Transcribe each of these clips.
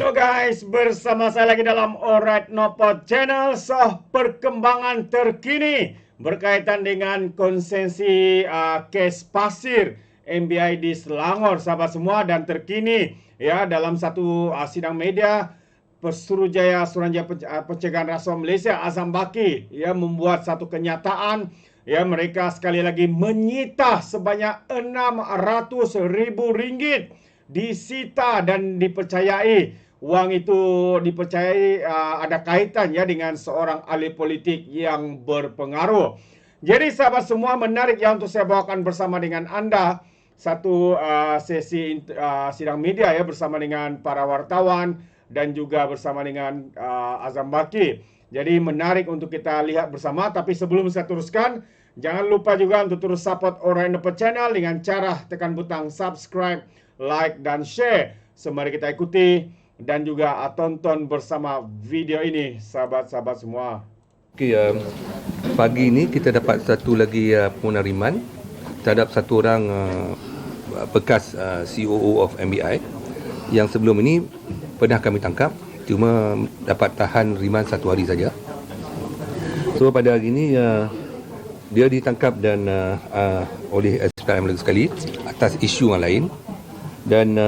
Halo guys, bersama saya lagi dalam Alright Nopod Channel. Perkembangan terkini berkaitan dengan konsensi kes pasir MBI di Selangor, sahabat semua. Dan terkini ya dalam satu sidang media, Pesuruhjaya Suruhanjaya Pencegahan Rasuah Malaysia Azam Baki ya membuat satu kenyataan. Ya, mereka sekali lagi menyita sebanyak RM600,000 disita dan dipercayai wang itu dipercayai ada kaitan ya dengan seorang ahli politik yang berpengaruh. Jadi sahabat semua, menarik ya untuk saya bawakan bersama dengan anda satu sesi sidang media ya bersama dengan para wartawan dan juga bersama dengan Azam Baki. Jadi menarik untuk kita lihat bersama. Tapi sebelum saya teruskan, jangan lupa juga untuk terus support Alright Nopod Channel dengan cara tekan butang subscribe, like dan share. Mari kita ikuti dan juga tonton bersama video ini, sahabat-sahabat semua. Okey, pagi ini kita dapat satu lagi penerimaan terhadap satu orang bekas COO of MBI yang sebelum ini pernah kami tangkap, cuma dapat tahan riman 1 hari saja. So pada hari ini dia ditangkap dan oleh SPM lagi sekali atas isu yang lain. Dan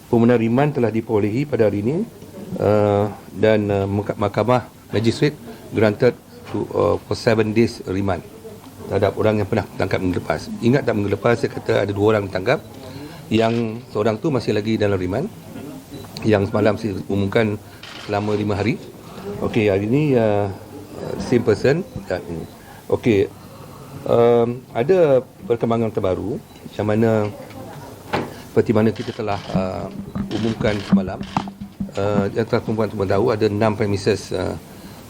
permohonan riman telah diperolehi pada hari ini dan Mahkamah Magistrate granted for 7 days riman terhadap orang yang pernah ditangkap minggu lepas. Ingat tak, minggu lepas saya kata ada 2 orang ditangkap, yang seorang tu masih lagi dalam riman, yang semalam saya umumkan selama 5 hari. Okey, hari ini same person. Okey, ada perkembangan terbaru yang mana seperti mana kita telah umumkan semalam, yang telah perempuan tahu ada 6 premises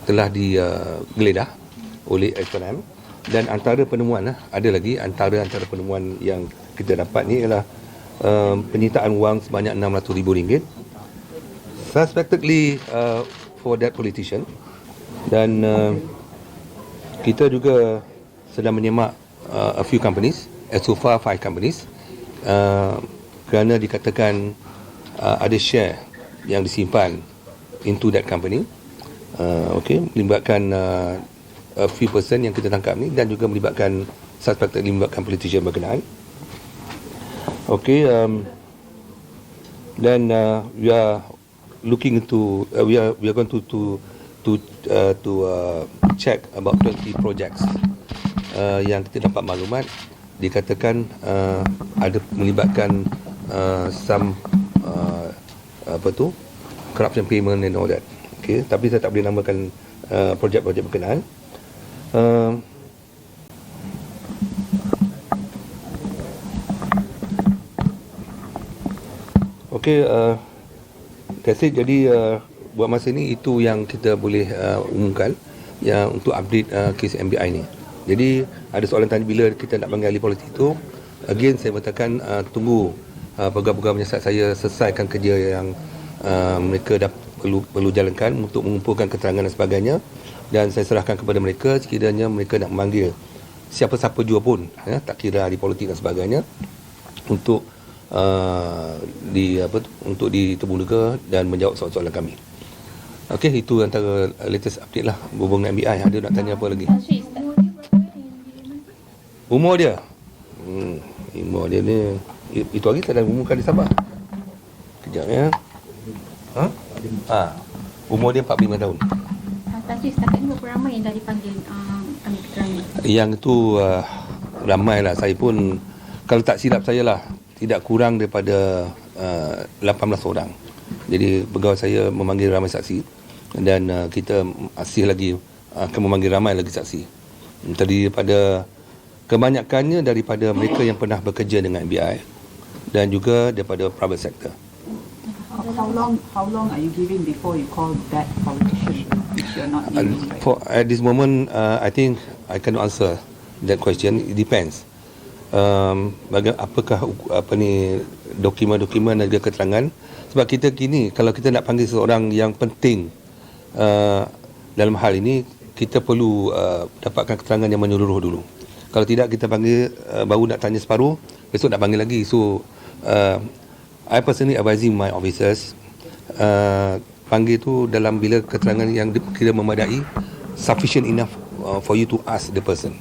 telah digeledah oleh SPM. Dan antara penemuan ada lagi, antara penemuan yang kita dapat ni ialah penyitaan wang sebanyak RM600,000 suspectedly for that politician. Dan kita juga sedang menyemak a few companies, so far 5 companies, kerana dikatakan ada share yang disimpan into that company. Melibatkan a few person yang kita tangkap ni, dan juga melibatkan suspected melibatkan politician berkenaan. Dan we are looking into we are going to check about 20 projects yang kita dapat maklumat dikatakan ada melibatkan some corruption payment and all that. Okey, tapi saya tak boleh namakan projek-projek berkenaan. Okey, that's it. Jadi buat masa ni itu yang kita boleh umumkan yang untuk update kes MBI ni. Jadi ada soalan tanya bila kita nak panggil ahli politik itu. Again saya katakan tunggu pegawai-pegawai menyiasat saya selesaikan kerja yang mereka dah perlu jalankan untuk mengumpulkan keterangan dan sebagainya, dan saya serahkan kepada mereka sekiranya mereka nak memanggil siapa-siapa jua pun, tak kira ahli politik dan sebagainya, untuk untuk ditemuduga dan menjawab soalan-soalan kami. Okey, itu antara latest update lah berhubung dengan MBI. Ada nak tanya apa lagi? Umur dia? Umur dia ni itu hari tak ada umumkan di Sabah. Kejap ya. Umur dia 45 tahun. Tapi setakat ni berapa ramai yang dah dipanggil ambil keterangan? Yang itu ramai lah. Saya pun, kalau tak silap saya lah, tidak kurang daripada 18 orang. Jadi pegawai saya memanggil ramai saksi, dan kita masih lagi akan memanggil ramai lagi saksi. Tadi pada kebanyakannya daripada mereka yang pernah bekerja dengan MBI dan juga daripada private sector. How long are you giving before you call that politician if you're not naming, right? At this moment, I think I cannot answer that question. It depends. Apakah dokumen-dokumen dan juga keterangan. Sebab kita kini kalau kita nak panggil seseorang yang penting dalam hal ini, kita perlu dapatkan keterangan yang menyeluruh dulu. Kalau tidak, kita panggil baru nak tanya separuh, besok nak panggil lagi. So I personally advising my officers panggil tu dalam bila keterangan yang kira memadai, sufficient enough for you to ask the person.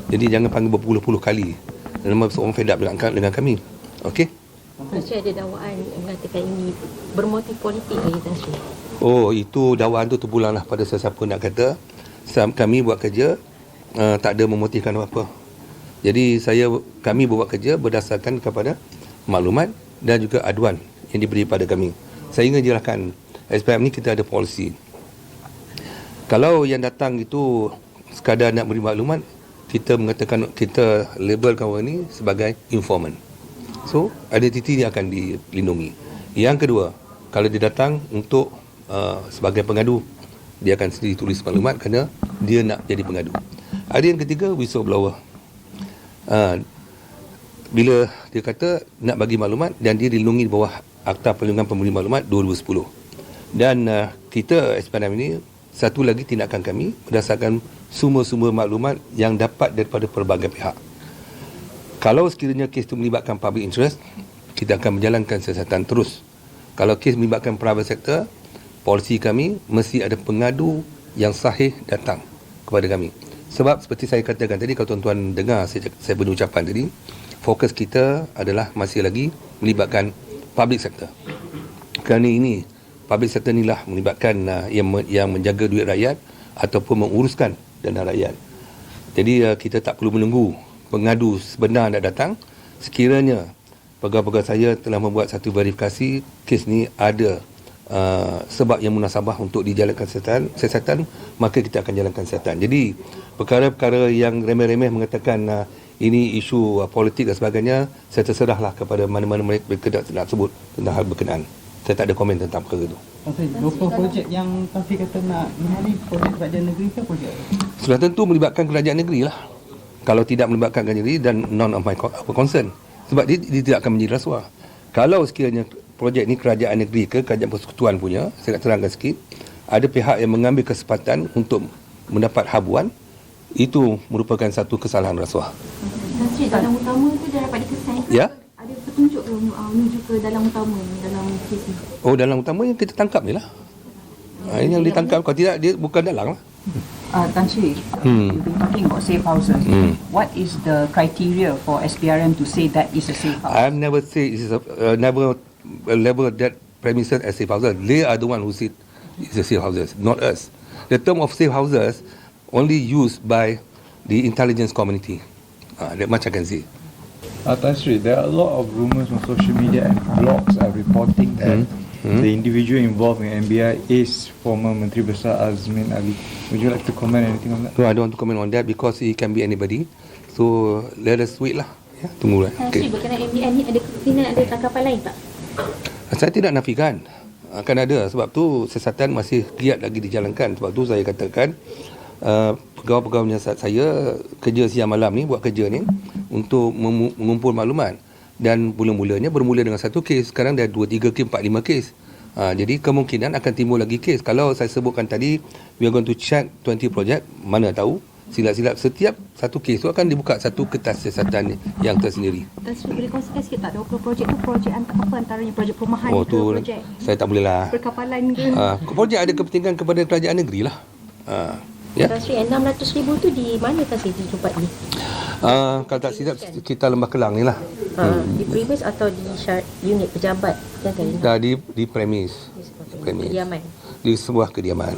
Jadi jangan panggil berpuluh-puluh kali. Nama seorang fed up dengan kami. Okey? Tan Sri ada dakwaan mengatakan ini bermotif politik lagi Tan Sri. Oh, itu dakwaan tu terpulanglah pada sesiapa nak kata. Kami buat kerja tak ada memotifkan apa-apa. Jadi kami buat kerja berdasarkan kepada maklumat dan juga aduan yang diberi pada kami. Saya ingin jelaskan, SPM ni kita ada polisi. Kalau yang datang itu sekadar nak beri maklumat, kita mengatakan, kita labelkan orang ni sebagai informant. So, identiti dia akan dilindungi. Yang kedua, kalau dia datang untuk sebagai pengadu, dia akan sendiri tulis maklumat kerana dia nak jadi pengadu. Ada yang ketiga, whistleblower. Bila dia kata nak bagi maklumat dan dia dilindungi di bawah Akta Perlindungan Pemberi Maklumat 2010. Dan kita SPNM ini, satu lagi tindakan kami berdasarkan sumber-sumber maklumat yang dapat daripada pelbagai pihak. Kalau sekiranya kes itu melibatkan public interest, kita akan menjalankan siasatan terus. Kalau kes melibatkan private sector, polisi kami mesti ada pengadu yang sahih datang kepada kami. Sebab seperti saya katakan tadi, kalau tuan-tuan dengar saya beri ucapan tadi, fokus kita adalah masih lagi melibatkan public sector. Kerana ini, public sector inilah melibatkan yang menjaga duit rakyat ataupun menguruskan dana rakyat. Jadi kita tak perlu menunggu pengadu sebenar nak datang. Sekiranya pegawai-pegawai saya telah membuat satu verifikasi, kes ni ada sebab yang munasabah untuk dijalankan siasatan, maka kita akan jalankan siasatan. Jadi perkara-perkara yang remeh-remeh mengatakan ini isu politik dan sebagainya, saya terserahlah kepada mana-mana mereka nak sebut tentang hal berkenaan. Saya tak ada komen tentang perkara itu. Pasal 20 projek yang Taufik kata nak ni projek kerajaan negeri ke projek? Sudah tentu melibatkan kerajaan negeri lah. Kalau tidak melibatkan kerajaan negeri, dan none of my concern. Sebab dia tidak akan menjadi rasuah. Kalau sekiranya projek ni kerajaan negeri ke kerajaan persekutuan punya, saya nak terangkan sikit, ada pihak yang mengambil kesempatan untuk mendapat habuan, itu merupakan satu kesalahan rasuah. Tan Sri, dalam utama tu dia dapat dikesan ke? Ya. Ada petunjuk ke menuju ke dalam utama dalam kes ni? Oh, dalam utama yang kita tangkap ni lah. Ini yang ditangkap. Kalau tidak, dia bukan dalang lah. Tan Sri, you've been talking about safe houses. What is the criteria for SPRM to say that is a safe house? I've never said never label that premises as safe houses. They are the one who said it's a safe houses, not us. The term of safe houses only used by the intelligence community. That much I can say. Tan Sri, there are a lot of rumours on social media and blogs are reporting that the individual involved in NBI is former Menteri Besar Azmin Ali. Would you like to comment anything on that? No, I don't want to comment on that because it can be anybody. So let us wait lah. Ya, tunggu lah. Tan Sri, berkenaan MBI ni ada kemungkinan ada tangkapan lain tak? Saya tidak nafikan akan ada, sebab tu siasatan masih giat lagi dijalankan. Sebab tu saya katakan pegawai-pegawai saya kerja siang malam ni, buat kerja ni untuk mengumpul maklumat. Dan bermula dengan satu kes, sekarang dah 2, 3 kes, 4, 5 kes. Jadi kemungkinan akan timbul lagi kes. Kalau saya sebutkan tadi, we are going to check 20 project, mana tahu silap-silap setiap satu kes tu akan dibuka satu kertas siasatan yang tersendiri. Tan Sri, boleh kongsikan sikit tak 20 projek tu projek apa antaranya? Projek perumahan Oh ke tu projek saya tak boleh lah. perkapalan ke? Projek ada kepentingan kepada kerajaan negeri lah. Ya. Tan Sri, 600,000 tu di mana Tan Sri dijumpai ni? Kalau tak silap kita Lembah Kelang ni lah. Di premis atau di unit pejabat? Dah di premis. Kediaman. Di sebuah kediaman.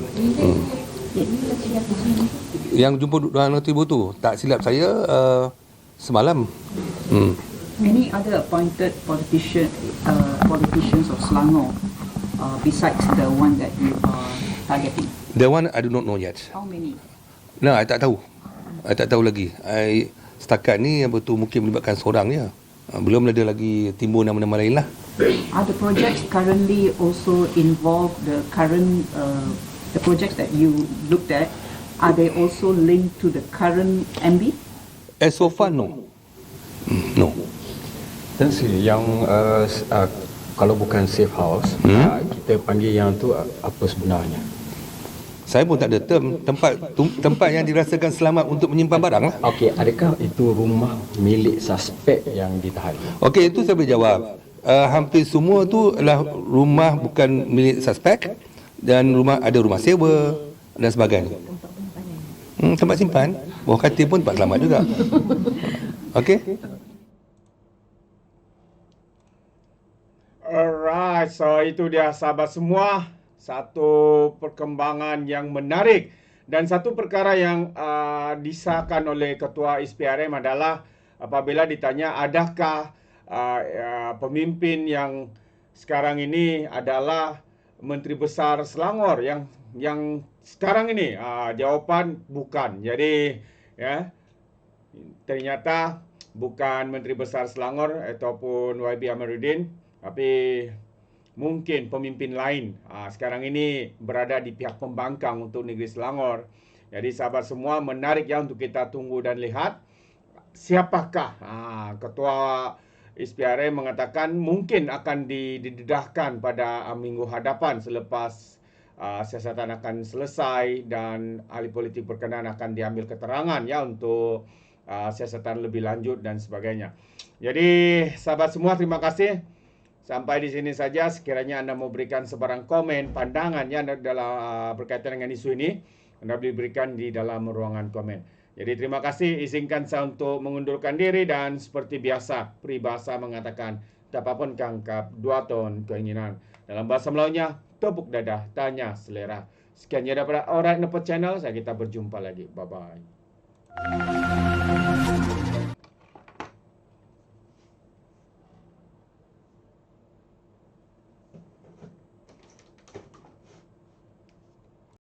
Yang jumpa 200,000 tu, tak silap saya semalam. Any other appointed politicians of Selangor besides the one that you are targeting? The one I do not know yet. How many? No, I tak tahu. I tak tahu lagi. Setakat ni betul mungkin melibatkan seorang je. Belum ada lagi timbul nama-nama lain lah. Are the projects currently also involve the current the projects that you looked at? Are they also linked to the current MB? As so far, no. No. Dan yang kalau bukan safe house, kita panggil yang tu apa sebenarnya? Saya pun tak ada term tempat yang dirasakan selamat untuk menyimpan barang lah. Okey, adakah itu rumah milik suspek yang ditahan? Okey, itu saya boleh jawab. hampir semua tu adalah rumah bukan milik suspek dan ada rumah sewa dan sebagainya. Tempat simpan. Bawah katil pun tempat selamat juga. Okey? Alright, so itu dia sahabat semua, satu perkembangan yang menarik dan satu perkara yang disahkan oleh Ketua SPRM adalah apabila ditanya adakah pemimpin yang sekarang ini adalah Menteri Besar Selangor yang sekarang ini, jawapan bukan. Jadi ya, ternyata bukan Menteri Besar Selangor ataupun YB Amiruddin, tapi mungkin pemimpin lain sekarang ini berada di pihak pembangkang untuk negeri Selangor. Jadi sahabat semua, menarik ya untuk kita tunggu dan lihat siapakah Ketua SPRM mengatakan mungkin akan didedahkan pada minggu hadapan selepas siasatan akan selesai dan ahli politik berkenaan akan diambil keterangan ya untuk siasatan lebih lanjut dan sebagainya. Jadi sahabat semua, terima kasih. Sampai di sini saja. Sekiranya Anda mau berikan sebarang komen, pandangan ya dalam berkaitan dengan isu ini, Anda boleh berikan di dalam ruangan komen. Jadi terima kasih. Izinkan saya untuk mengundurkan diri dan seperti biasa, peribahasa mengatakan tapapun kangkap 2 ton keinginan. Dalam bahasa Melayunya, tepuk dadah, tanya selera. Sekian daripada Alright Nepot Channel. Kita berjumpa lagi. Bye-bye.